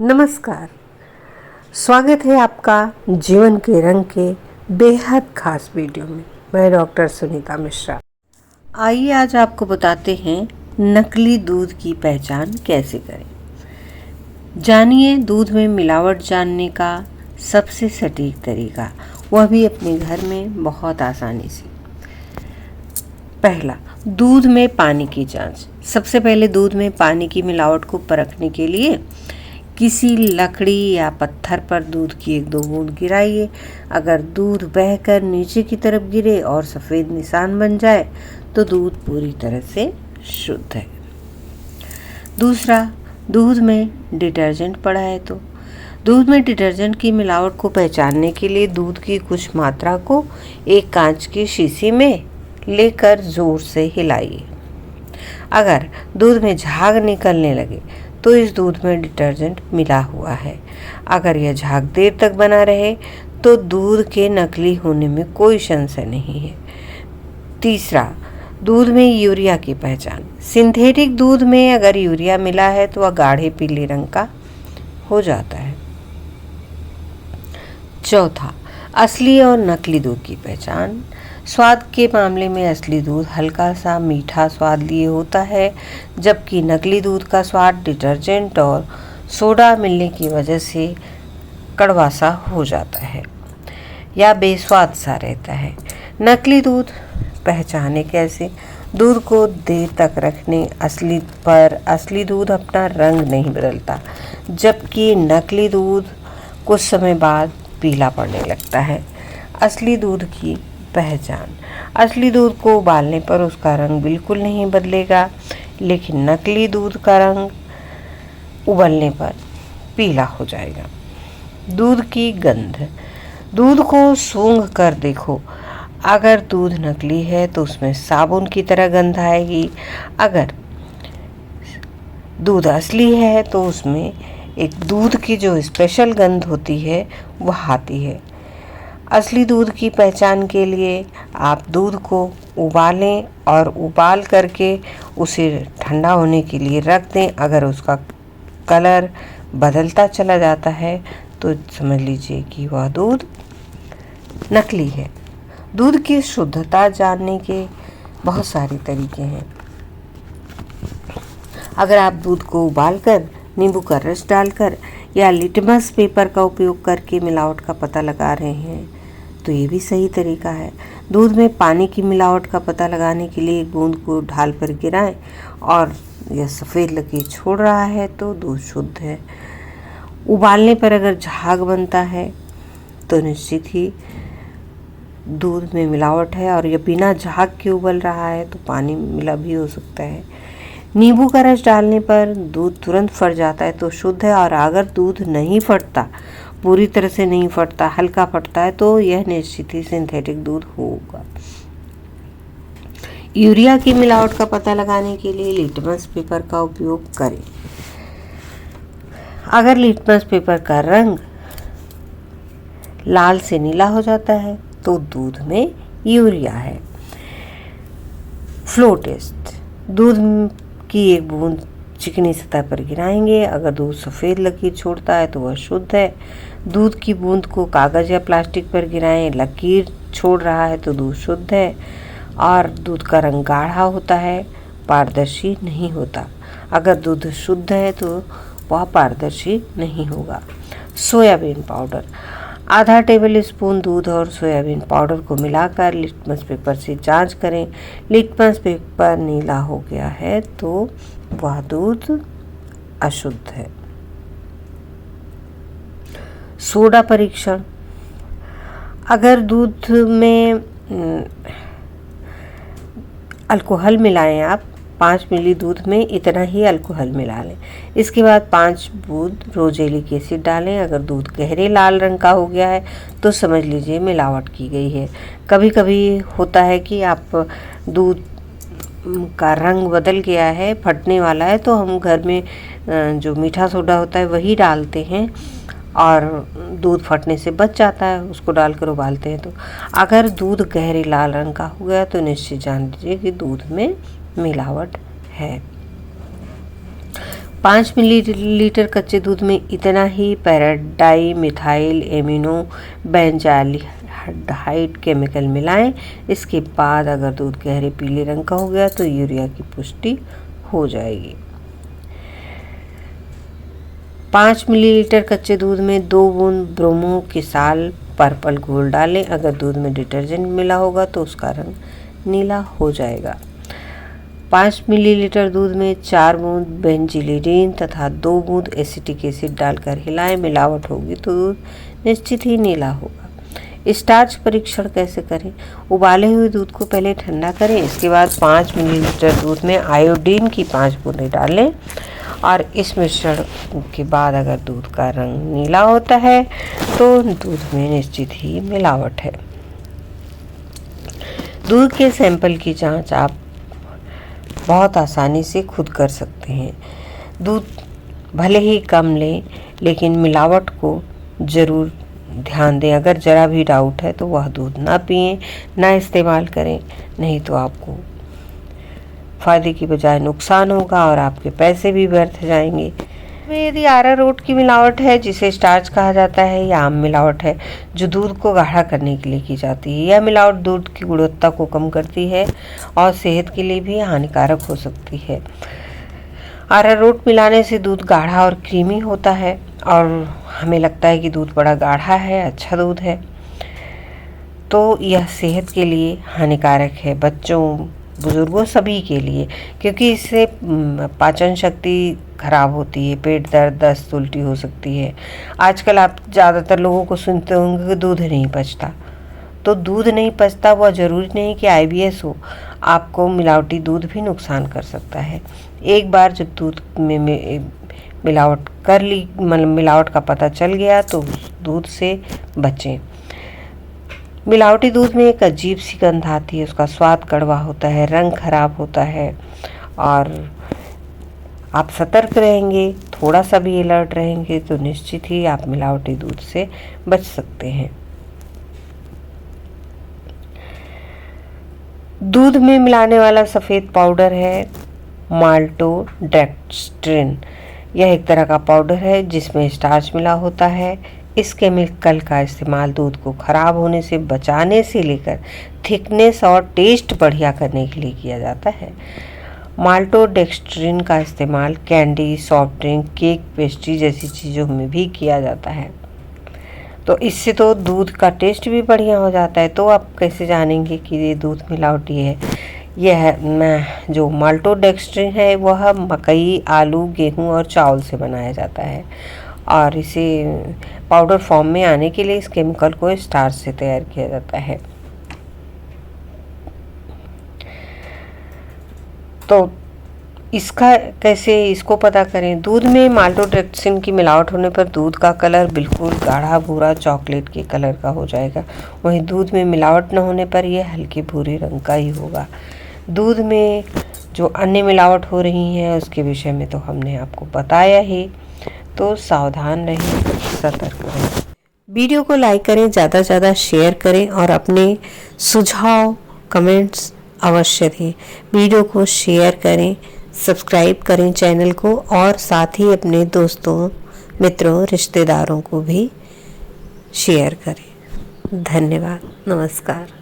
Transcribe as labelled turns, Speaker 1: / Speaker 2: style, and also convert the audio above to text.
Speaker 1: नमस्कार। स्वागत है आपका जीवन के रंग के बेहद खास वीडियो में। मैं डॉक्टर सुनीता मिश्रा। आइए आज आपको बताते हैं नकली दूध की पहचान कैसे करें। जानिए दूध में मिलावट जानने का सबसे सटीक तरीका, वह भी अपने घर में बहुत आसानी से। पहला, दूध में पानी की जांच। सबसे पहले दूध में पानी की मिलावट को परखने के लिए किसी लकड़ी या पत्थर पर दूध की 1-2 बूंद गिराइए। अगर दूध बहकर नीचे की तरफ गिरे और सफ़ेद निशान बन जाए तो दूध पूरी तरह से शुद्ध है। दूसरा, दूध में डिटर्जेंट पड़ा है तो दूध में डिटर्जेंट की मिलावट को पहचानने के लिए दूध की कुछ मात्रा को एक कांच की शीशी में लेकर जोर से हिलाइए। अगर दूध में झाग निकलने लगे तो इस दूध में डिटर्जेंट मिला हुआ है। अगर यह झाग देर तक बना रहे तो दूध के नकली होने में कोई संशय नहीं है। तीसरा, दूध में यूरिया की पहचान। सिंथेटिक दूध में अगर यूरिया मिला है तो वह गाढ़े पीले रंग का हो जाता है। चौथा, असली और नकली दूध की पहचान। स्वाद के मामले में असली दूध हल्का सा मीठा स्वाद लिए होता है, जबकि नकली दूध का स्वाद डिटर्जेंट और सोडा मिलने की वजह से कड़वा सा हो जाता है या बेस्वाद सा रहता है। नकली दूध पहचाने कैसे? दूध को देर तक रखने असली दूध अपना रंग नहीं बदलता, जबकि नकली दूध कुछ समय बाद पीला पड़ने लगता है। असली दूध की पहचान। असली दूध को उबालने पर उसका रंग बिल्कुल नहीं बदलेगा, लेकिन नकली दूध का रंग उबलने पर पीला हो जाएगा। दूध की गंध। दूध को सूंघ कर देखो। अगर दूध नकली है तो उसमें साबुन की तरह गंध आएगी। अगर दूध असली है तो उसमें एक दूध की जो स्पेशल गंध होती है वह आती है। असली दूध की पहचान के लिए आप दूध को उबालें और उबाल करके उसे ठंडा होने के लिए रख दें। अगर उसका कलर बदलता चला जाता है तो समझ लीजिए कि वह दूध नकली है। दूध की शुद्धता जानने के बहुत सारे तरीके हैं। अगर आप दूध को उबालकर नींबू का रस डालकर या लिटमस पेपर का उपयोग करके मिलावट का पता लगा रहे हैं तो ये भी सही तरीका है। दूध में पानी की मिलावट का पता लगाने के लिए एक बूंद को ढाल पर गिराएं और यह सफ़ेद लकीर छोड़ रहा है तो दूध शुद्ध है। उबालने पर अगर झाग बनता है तो निश्चित ही दूध में मिलावट है, और यह बिना झाग के उबल रहा है तो पानी मिला भी हो सकता है। नींबू का रस डालने पर दूध तुरंत फट जाता है तो शुद्ध है, और अगर दूध नहीं फटता, पूरी तरह से नहीं फटता, हल्का फटता है तो यह निश्चित ही सिंथेटिक दूध होगा। यूरिया की मिलावट का पता लगाने के लिए लिटमस पेपर का उपयोग करें। अगर लिटमस पेपर का रंग लाल से नीला हो जाता है तो दूध में यूरिया है। Flow test. दूध की एक बूंद चिकनी सतह पर गिराएंगे। अगर दूध सफ़ेद लकीर छोड़ता है तो वह शुद्ध है। दूध की बूंद को कागज़ या प्लास्टिक पर गिराएं, लकीर छोड़ रहा है तो दूध शुद्ध है। और दूध का रंग गाढ़ा होता है, पारदर्शी नहीं होता। अगर दूध शुद्ध है तो वह पारदर्शी नहीं होगा। Soybean powder. आधा टेबल स्पून दूध और सोयाबीन पाउडर को मिलाकर लिटमस पेपर से जांच करें। लिटमस पेपर नीला हो गया है तो वह दूध अशुद्ध है। सोडा परीक्षण। अगर दूध में अल्कोहल मिलाएं, आप 5 मिली दूध में इतना ही अल्कोहल मिला लें। इसके बाद 5 बूंद रोजेलिक एसिड डालें। अगर दूध गहरे लाल रंग का हो गया है तो समझ लीजिए मिलावट की गई है। कभी कभी होता है कि आप दूध का रंग बदल गया है, फटने वाला है, तो हम घर में जो मीठा सोडा होता है वही डालते हैं और दूध फटने से बच जाता है, उसको डालकर उबालते हैं। तो अगर दूध गहरे लाल रंग का हो गया तो निश्चित जान लीजिए कि दूध में मिलावट है। 5 मिलीलीटर कच्चे दूध में इतना ही पैराडाई मिथाइल एमिनो बेंजाल्डिहाइड केमिकल मिलाएं। इसके बाद अगर दूध गहरे पीले रंग का हो गया तो यूरिया की पुष्टि हो जाएगी। 5 मिलीलीटर कच्चे दूध में 2 बूंद ब्रोमो किसाल पर्पल घोल डालें। अगर दूध में डिटर्जेंट मिला होगा तो उसका रंग नीला हो जाएगा। 5 मिलीलीटर दूध में 4 बूंद बेंजिलिडीन तथा 2 बूंद एसिटिक एसिड डालकर हिलाएं। मिलावट होगी तो दूध निश्चित ही नीला होगा। स्टार्च परीक्षण कैसे करें? उबाले हुए दूध को पहले ठंडा करें। इसके बाद 5 मिलीलीटर दूध में आयोडीन की 5 बूंदें डालें और इस मिश्रण के बाद अगर दूध का रंग नीला होता है तो दूध में निश्चित ही मिलावट है। दूध के सैंपल की जांच आप बहुत आसानी से खुद कर सकते हैं। दूध भले ही कम लें लेकिन मिलावट को ज़रूर ध्यान दें। अगर ज़रा भी डाउट है तो वह दूध ना पिएं, ना इस्तेमाल करें, नहीं तो आपको फ़ायदे की बजाय नुकसान होगा और आपके पैसे भी व्यर्थ जाएंगे। यदि अरारोट की मिलावट है जिसे स्टार्च कहा जाता है या आम मिलावट है जो दूध को गाढ़ा करने के लिए की जाती है, यह मिलावट दूध की गुणवत्ता को कम करती है और सेहत के लिए भी हानिकारक हो सकती है। अरारोट मिलाने से दूध गाढ़ा और क्रीमी होता है और हमें लगता है कि दूध बड़ा गाढ़ा है, अच्छा दूध है, तो यह सेहत के लिए हानिकारक है, बच्चों बुजुर्गों सभी के लिए, क्योंकि इससे पाचन शक्ति खराब होती है, पेट दर्द, दस्त, उल्टी हो सकती है। आजकल आप ज़्यादातर लोगों को सुनते होंगे कि दूध नहीं पचता, तो दूध नहीं पचता वह ज़रूरी नहीं कि IBS हो। आपको मिलावटी दूध भी नुकसान कर सकता है। एक बार जब दूध में मिलावट कर ली, मतलब मिलावट का पता चल गया तो दूध से बचें। मिलावटी दूध में एक अजीब सी गंध आती है, उसका स्वाद कड़वा होता है, रंग खराब होता है और आप सतर्क रहेंगे, थोड़ा सा भी अलर्ट रहेंगे तो निश्चित ही आप मिलावटी दूध से बच सकते हैं। दूध में मिलाने वाला सफ़ेद पाउडर है माल्टोडेक्स्ट्रिन। यह एक तरह का पाउडर है जिसमें स्टार्च मिला होता है। इस केमिकल का इस्तेमाल दूध को खराब होने से बचाने से लेकर थिकनेस और टेस्ट बढ़िया करने के लिए किया जाता है। माल्टोडेक्स्ट्रिन का इस्तेमाल candy, soft drink, cake, pastry जैसी चीज़ों में भी किया जाता है। तो इससे तो दूध का टेस्ट भी बढ़िया हो जाता है। तो आप कैसे जानेंगे कि ये दूध मिलावटी है? यह जो माल्टोडेक्स्ट्रिन है वह मकई, आलू, गेहूं और चावल से बनाया जाता है और इसे पाउडर फॉर्म में आने के लिए इस केमिकल को स्टार्च से तैयार किया जाता है। तो इसको पता करें? दूध में माल्टोडेक्स्ट्रिन की मिलावट होने पर दूध का कलर बिल्कुल गाढ़ा भूरा चॉकलेट के कलर का हो जाएगा। वहीं दूध में मिलावट न होने पर यह हल्के भूरे रंग का ही होगा। दूध में जो अन्य मिलावट हो रही है उसके विषय में तो हमने आपको बताया ही, तो सावधान रहें, सतर्क रहें। वीडियो को लाइक करें, ज़्यादा से ज़्यादा शेयर करें और अपने सुझाव कमेंट्स अवश्य दें। वीडियो को शेयर करें, सब्सक्राइब करें चैनल को और साथ ही अपने दोस्तों, मित्रों, रिश्तेदारों को भी शेयर करें। धन्यवाद, नमस्कार।